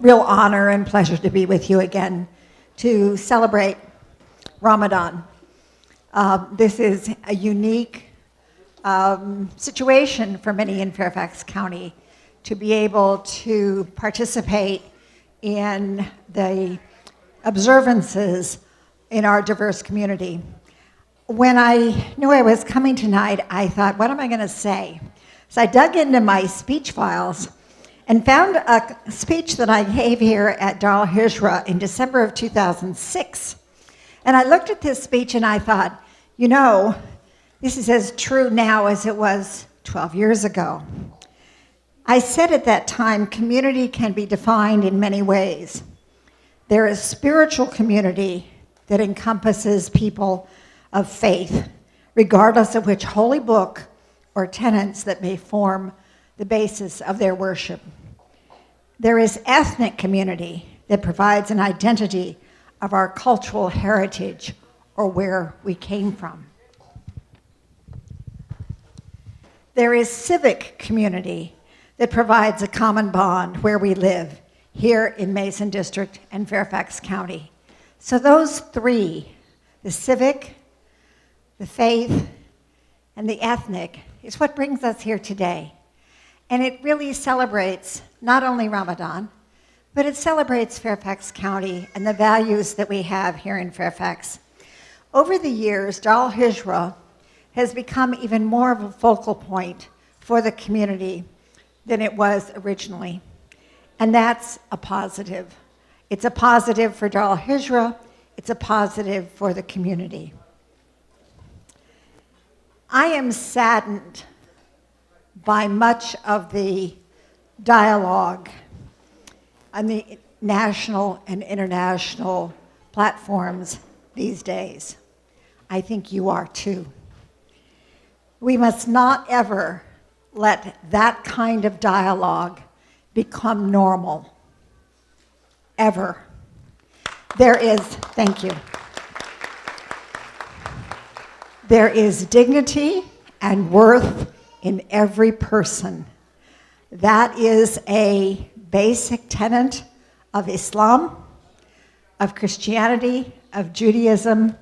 real honor and pleasure to be with you again to celebrate Ramadan. This is a unique situation for many in Fairfax County to be able to participate in the observances in our diverse community. When I knew I was coming tonight, I thought, what am I going to say? So I dug into my speech files and found a speech that I gave here at Dar Al-Hijrah in December of 2006. And I looked at this speech and I thought, you know, this is as true now as it was 12 years ago. I said at that time, community can be defined in many ways. There is spiritual community that encompasses people of faith, regardless of which holy book or tenets that may form the basis of their worship. There is ethnic community that provides an identity of our cultural heritage or where we came from. There is civic community that provides a common bond where we live, here in Mason District and Fairfax County. So those three, the civic, the faith, and the ethnic, is what brings us here today. And it really celebrates not only Ramadan, but it celebrates Fairfax County and the values that we have here in Fairfax. Over the years, Dar Al-Hijrah has become even more of a focal point for the community than it was originally. And that's a positive. It's a positive for Dar Al-Hijrah. It's a positive for the community. I am saddened by much of the dialogue on the national and international platforms these days. I think you are too. We must not ever let that kind of dialogue become normal, ever. Thank you. There is dignity and worth in every person. That is a basic tenet of Islam, of Christianity, of Judaism.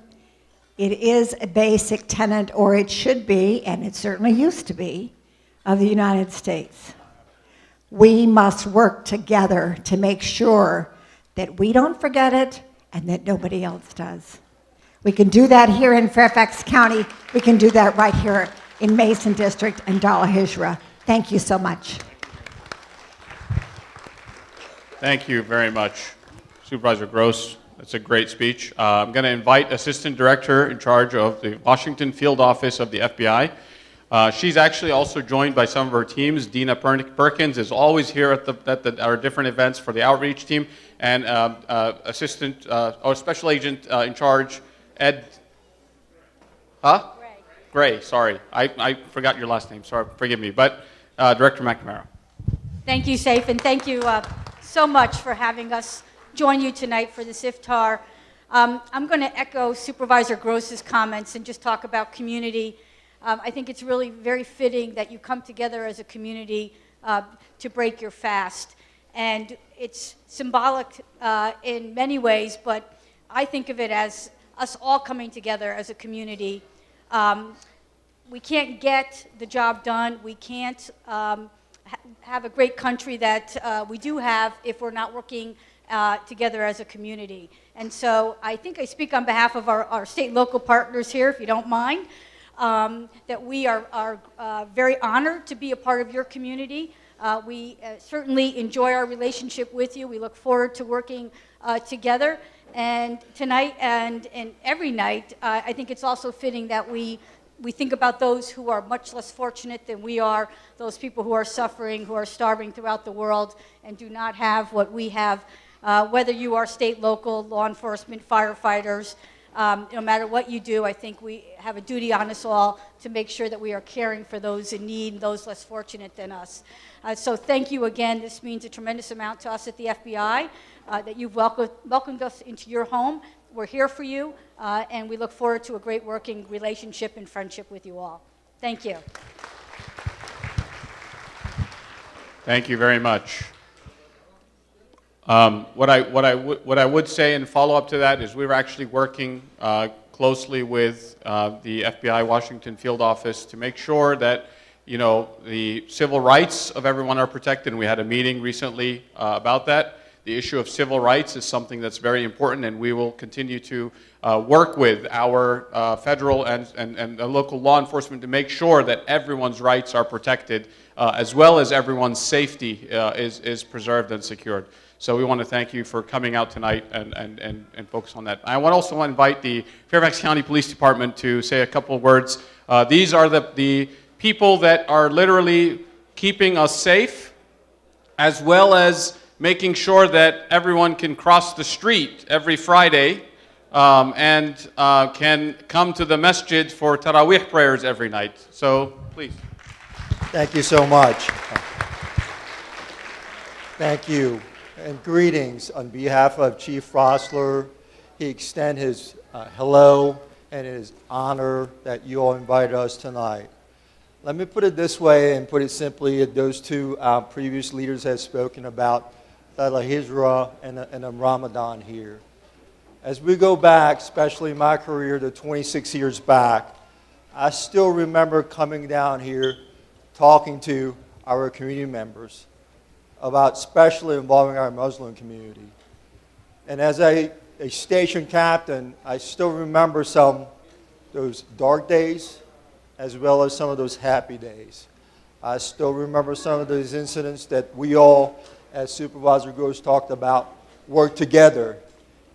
It is a basic tenet, or it should be, and it certainly used to be, of the United States. We must work together to make sure that we don't forget it and that nobody else does. We can do that here in Fairfax County. We can do that right here in Mason District and Dar Al-Hijrah. Thank you so much. Thank you very much, Supervisor Gross. That's a great speech. I'm going to invite Assistant Director in charge of the Washington Field Office of the FBI. She's actually also joined by some of her teams. Dina Perkins is always here at our different events for the outreach team, and Assistant or Special Agent in charge, Ed. Huh? Gray. Sorry, I forgot your last name. Sorry, forgive me. But Director McNamara. Thank you, Saif, and thank you so much for having us join you tonight for this Iftar. I'm going to echo Supervisor Gross's comments and just talk about community. I think it's really very fitting that you come together as a community to break your fast. And it's symbolic in many ways, but I think of it as us all coming together as a community. We can't get the job done. We can't have a great country that we do have if we're not working together as a community. And so I think I speak on behalf of our state and local partners here, if you don't mind, that we are very honored to be a part of your community. We certainly enjoy our relationship with you. We look forward to working together. And tonight and every night, I think it's also fitting that we think about those who are much less fortunate than we are, those people who are suffering, who are starving throughout the world and do not have what we have, whether you are state, local, law enforcement, firefighters. No matter what you do, I think we have a duty on us all to make sure that we are caring for those in need and those less fortunate than us. So thank you again. This means a tremendous amount to us at the FBI, that you've welcomed us into your home. We're here for you, and we look forward to a great working relationship and friendship with you all. Thank you. Thank you very much. What I would say in follow-up to that is we were actually working closely with the FBI Washington field office to make sure that the civil rights of everyone are protected. And we had a meeting recently about that. The issue of civil rights is something that's very important, and we will continue to work with our federal and local law enforcement to make sure that everyone's rights are protected, as well as everyone's safety is preserved and secured. So we want to thank you for coming out tonight and focus on that. I also want to invite the Fairfax County Police Department to say a couple of words. These are the people that are literally keeping us safe, as well as making sure that everyone can cross the street every Friday and can come to the masjid for Taraweeh prayers every night. So please. Thank you so much. Thank you. And greetings on behalf of Chief Rossler. He extends his hello and his honor that you all invited us tonight. Let me put it this way and put it simply. Those two previous leaders have spoken about Dar Al-Hijrah and Ramadan here. As we go back, especially in my career, to 26 years back, I still remember coming down here talking to our community members about especially involving our Muslim community. And as a station captain, I still remember those dark days as well as some of those happy days. I still remember some of those incidents that we all, as Supervisor Gross talked about, work together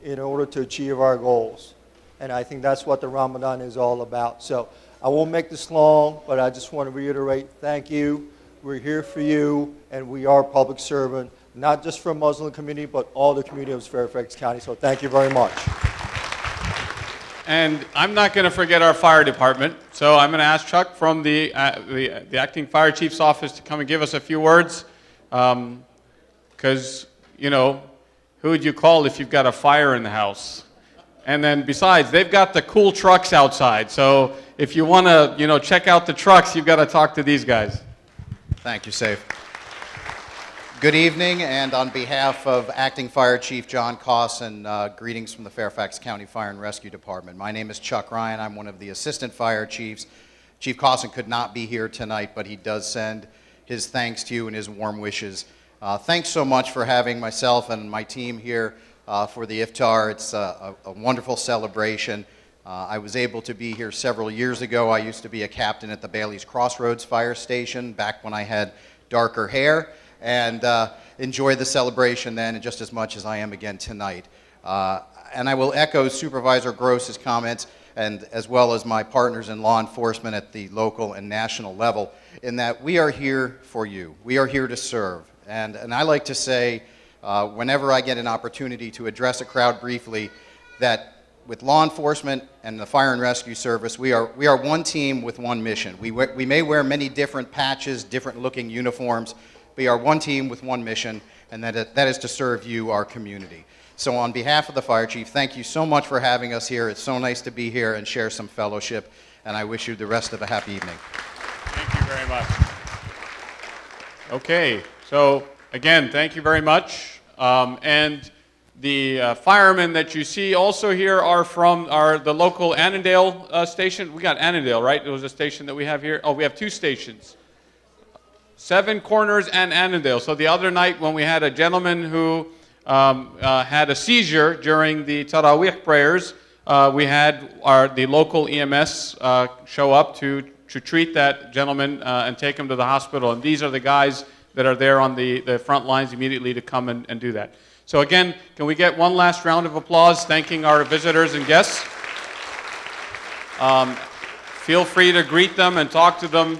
in order to achieve our goals. And I think that's what the Ramadan is all about. So I won't make this long, but I just want to reiterate, thank you. We're here for you, and we are public servant, not just for Muslim community, but all the community of Fairfax County. So thank you very much. And I'm not going to forget our fire department, so I'm going to ask Chuck from the acting fire chief's office to come and give us a few words. Because, who would you call if you've got a fire in the house? And then besides, they've got the cool trucks outside. So if you want to, check out the trucks, you've got to talk to these guys. Thank you, Saif. Good evening, and on behalf of Acting Fire Chief John Cawson, greetings from the Fairfax County Fire and Rescue Department. My name is Chuck Ryan. I'm one of the Assistant Fire Chiefs. Chief Cawson could not be here tonight, but he does send his thanks to you and his warm wishes. Thanks so much for having myself and my team here for the Iftar. It's a wonderful celebration. I was able to be here several years ago. I used to be a captain at the Bailey's Crossroads Fire Station back when I had darker hair, and enjoyed the celebration then just as much as I am again tonight. And I will echo Supervisor Gross's comments, and as well as my partners in law enforcement at the local and national level, in that we are here for you. We are here to serve. And I like to say, whenever I get an opportunity to address a crowd briefly, that with law enforcement and the Fire and Rescue Service, we are one team with one mission. We may wear many different patches, different looking uniforms. We are one team with one mission, and that is to serve you, our community. So on behalf of the Fire Chief, thank you so much for having us here. It's so nice to be here and share some fellowship, and I wish you the rest of a happy evening. Thank you very much. Okay, so again, thank you very much. And the firemen that you see also here are from the local Annandale station. We got Annandale, right? It was a station that we have here. Oh, we have two stations. Seven Corners and Annandale. So the other night when we had a gentleman who had a seizure during the Taraweeh prayers, we had the local EMS show up to treat that gentleman and take him to the hospital. And these are the guys that are there on the front lines immediately to come and do that. So again, can we get one last round of applause thanking our visitors and guests? Feel free to greet them and talk to them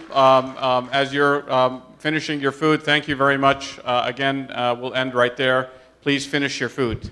as you're finishing your food. Thank you very much. Again, we'll end right there. Please finish your food.